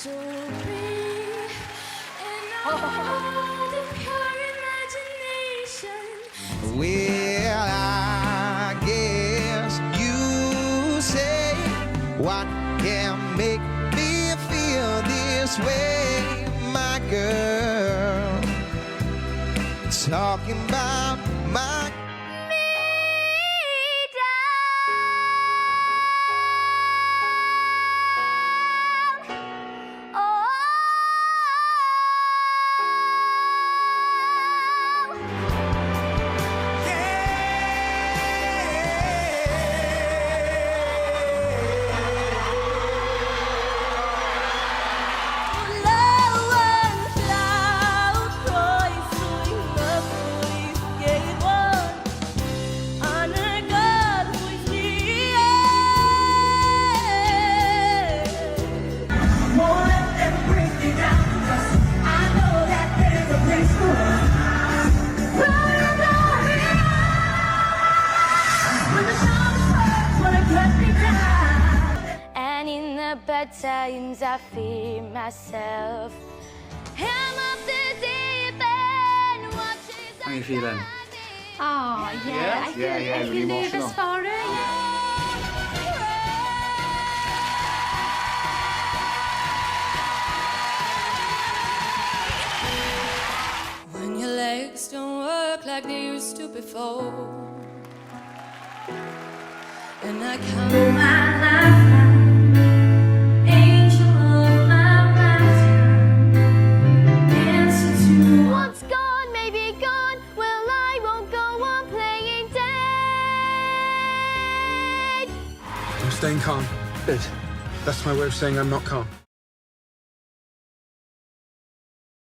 so free and all the pure imagination. Well, I guess you say what can make me feel this way, my girl. Talking about my and in the bad times I fear myself. I'm up the deep end, watches. How are you feeling? Oh, yeah. I feel really nervous emotional. for her. When your legs don't work like they used to before, and I count my lifeline, angel of my lifetime, answer to what's gone may be gone. Well, I won't go on playing dead. I'm staying calm. Good. That's my way of saying I'm not calm.